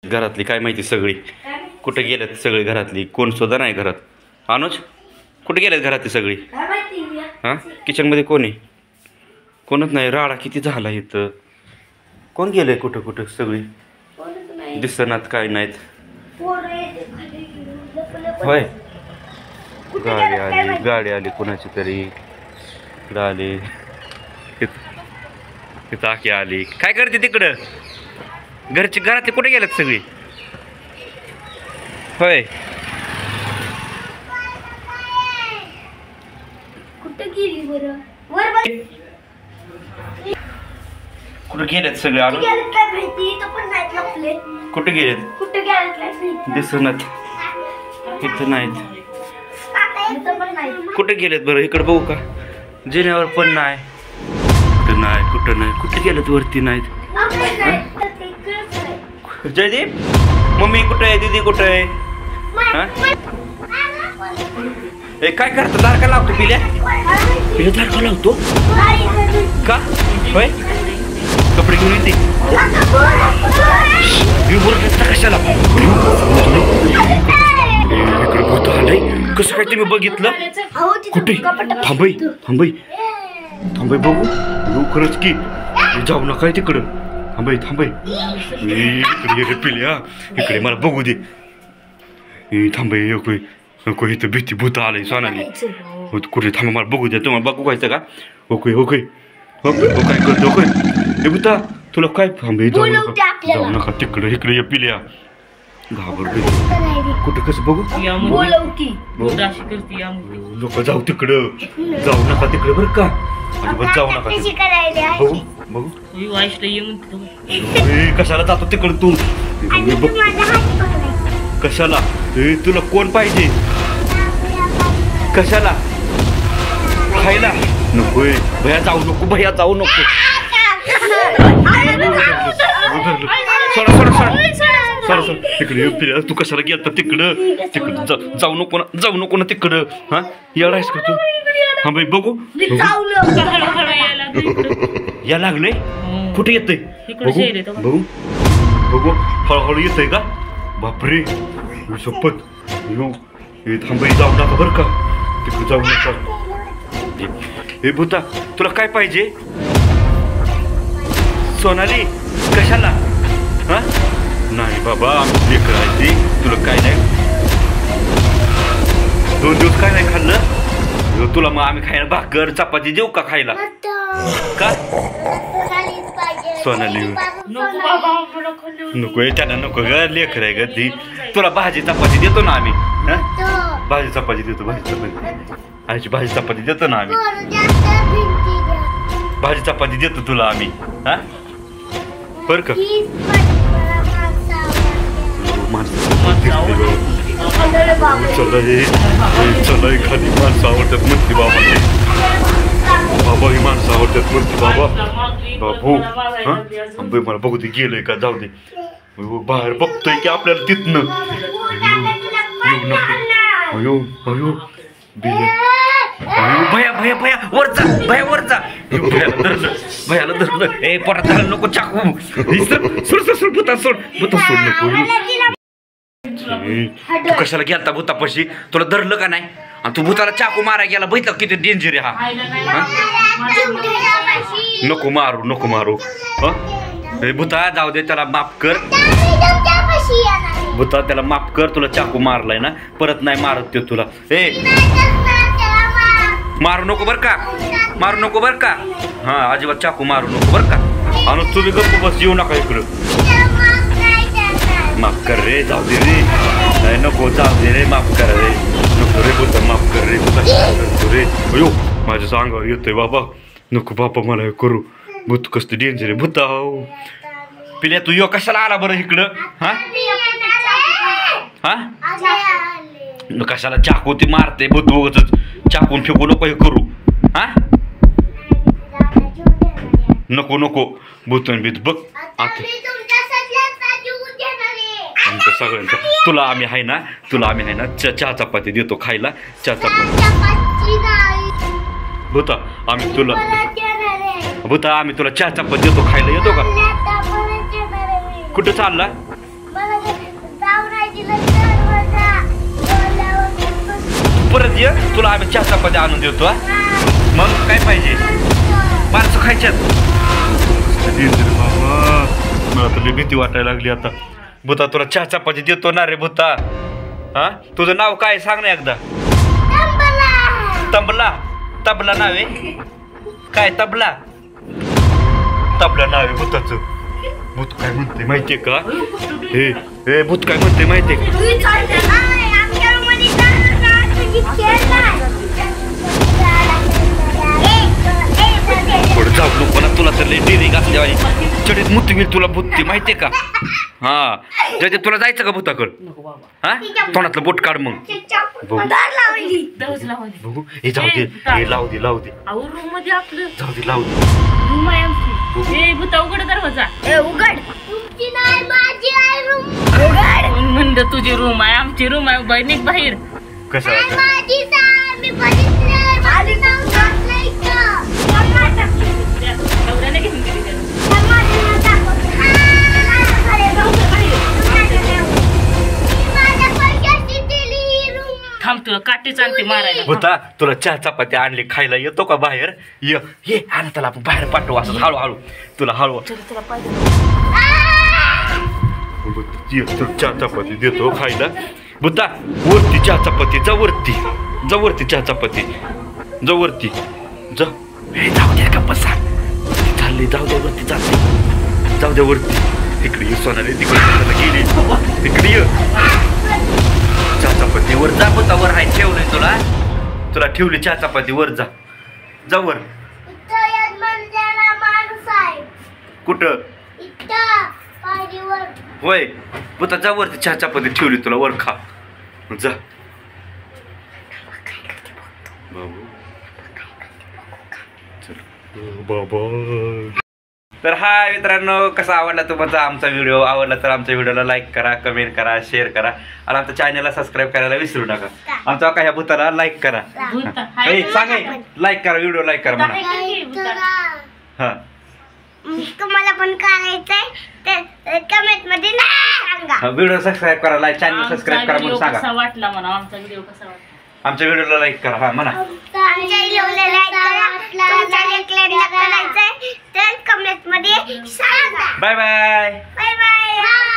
घरातली काय माहिती सगळी कुठे गेल्यात सगळी घरातली कोण सुद्धा नाही घरात. अनुज कुठे गेल्यात घरातली सगळी? हां किचनमध्ये कोण आहे? कोणच नाही. राडा किती झाला इथं. कोण गेलंय कुठं कुठं सगळी दिसनात काय नाहीत. होय गाडी आली कुणाची तरी इकडं आली तिथं आखी आली. काय करते तिकडं? घरातले कुठे गेल्यात सगळी? होय कुठे गेली बरं? कुठे गेल्यात सगळे? आणून कुठे गेलेत? दिसनात इथं नाहीत. कुठे गेलेत बरं? इकडे बघू का? जिन्यावर पण नाही. कुठं नाही कुठं नाही. कुठे गेलेत? वरती नाहीत. जयदीप मम्मी कुठे आहे? दीदी कुठे आहे? काय करतो? दारका लावतो पिल्या दारका लावतो का? होय कपडे घेऊन येते कशाला? इकडे भूत आलंय कसं काय तुम्ही बघितलं? कुठे? थांबई थांबई थांबई बघू खरंच की जाऊ नका तिकडं. थांबई थांबई इकडे पिल्या इकडे मला बघू दे. थांबई नको इथं भीती भूत आलंय सोनाली. कुठे थांबा मला बघू द्या. तुम्हाला बघू व्हायचं का? ओके ओके काय करतो? ओके हे भूता तुला काय? थांबे जाऊ नका तिकडं इकडे ये पिल्या घाबर कुठं कसं बघू? नको जाऊ तिकडं जाऊ नका तिकडे बरं का? अजिबात जाऊ नका. बघू बघू कशाला जातो तिकडं तू? कशाला? तुला कोण पाहिजे? कशाला? खायला नकोय. भैया जाऊ नको भैया जाऊ नको. सोडा सोडा सोडा सोडा सोडा तिकडे तू कशाला गेलता तिकडं? तिकडं जाऊ नको ना तिकडं. हा येडायस का तू? हा बाई बघू या लागले कुठे येतंय? बघू बघू बघू हळूहळू येतंय का? बापरे शपथ थांबाई जाऊ नका बरं का? तिकडे जाऊ नका. हे भूता तुला काय पाहिजे? सोनाली कशाला? हा नाही बाबा आम्ही लेकर आहे ती. तुला काय नाही 2 दिवस काय नाही खाल्लं तुला? मग आम्ही खायला भाकर चपाती देऊ का खायला? का सोनाली नको त्यांना नको ग लेकर आहे ग ती. तुला भाजी चपाती देतो ना आम्ही. भाजी चपाती देतो. भाजी चपाती आईची भाजी चपाती देतो ना आम्ही. भाजी चपाती देतो तुला आम्ही. हा बरं का? चला एखादी माणसं आवडतात म्हणते बाबा. बाबा ही माणसं आवडतात म्हणते बाबा. बाबू हा मला बघू दे गेलंय का? जाऊ दे बाहेर बघतोय की आपल्याला तिथनं येऊ नको. अयो अयो भया भया भया वर जा भया वर जा. भयाला धरलं ए पोटात धरलं नको चाकू. सोड सोड भूता सोड भूता सोड नको. तू कशाला गेलता भूतापाशी? तुला धरलं का नाही? आणि तू भूताला चाकू मारायला गेला बघितलं किती डेंजर आहे हा. नको मारू नको मारू. भूता जाऊ दे त्याला माफ कर. भूता त्याला माफ कर. तुला चाकू मारलाय ना परत नाही मारत ते तुला. मारू नको बर का? मारू नको बर का? हा अजिबात चाकू मारू नको बर का? आणि तुम्ही गप्प बस येऊ नका इकडं. माफ कर रे जाऊ दे रे. नाही नको जाऊ दे रे माफ कर रे. नको रे भूता माफ कर रे. रे अयो माझ्या अंगावर येतोय बाबा. नको बाबा मला हे करू. भूत कसं डेंजर आहे भूता. पिल्या तू यो कशाला आला बरं इकडं? हा हा कशाला चाकू ती मारते भूत बघतच. चाकून फेकू नको हे करू. हा नको नको भूतन भीत बघ आता आमच्या सगळ्यांचा. तुला आम्ही आहे ना चहा चपाती देतो खायला. चहा चपाती भूता आम्ही तुला चहा चपाती देतो खायला. येतो का? कुठं चालला? परत ये तुला आम्ही चहा चपाती आणून देतो. मग काय पाहिजे माणसं खायच्यात. मला तर भीती वाटायला लागली आता. भूता तुला चहा चपाती देतो ना रे भूता. हा तुझं नाव काय सांग ना एकदा. तबला. तबला नाव आहे काय. तबला तबला नाव आहे भूताचं. भूत काय म्हणते माहितीये का. हे भूत काय म्हणते माहितीये का. जाऊ नको ना तुला तर लई डेरिंग असल्यावानी चढीत मुत गेली तुला भूत माहितीये का. हा ज्याच्या तुला जायचं का भूताकड. हा तोंडातलं बोट काढ मग. बघू हे जाऊ दे. हे लावू दे लावू दे. जाऊ दे लावू दे. म्हणलं तुझी रूम आहे आमची रूम आहे बहिणी बाहेर. कसं थांब तुला काठीच आणते मारायला. भूता तुला चहा चपाती आणली खायला येतो का बाहेर. ये आणि त्याला आपण बाहेर पाठवू असं हळूहळू. तुला हळू चहा चपाती देतो खायला. भूता वरती चहा चपाती. जा वरती. जा वरती चहा चपाती. जा वरती जा. हे जाऊ द्या का बसा चालली. जाऊ द्या वरती चालली. जाऊ द्या वरती. तिकडे ये सोनाली तिकडे गेली. तिकडे ये चहा चपाती वर जा. भूता वर आहे ठेवलंय तुला. तुला ठेवली चहा चपाती वर जा. जा वर. कुठं होय भूता जा वरती. चहा चपाती ठेवली तुला वर खा. जा बाबा. तर हाय मित्रांनो कसा आवडला तुम्हाला आमचा व्हिडिओ. आवडला तर आमच्या व्हिडिओला लाईक करा कमेंट करा शेअर करा आणि आमच्या चॅनलला सबस्क्राईब करायला विसरू नका. आमचा काय ह्या भूताला लाईक करा. सांगा लाईक करा व्हिडिओ लाईक करा म्हणा. हा तुम्हाला पण करायचंय तर कमेंट मध्ये सांगा. व्हिडिओ सबस्क्राईब करा लाईक चॅनल सबस्क्राईब करा म्हणून सांगा. कसा वाटला म्हणा आमचा व्हिडिओ कसा वाटला. आमच्या व्हिडिओला लाईक करा. हा म्हणा आमच्या व्हिडिओला लाईक करा. तुमच्या लेकरांना करायचंय तर कमेंट मध्ये सांगा. Bye bye. Bye bye.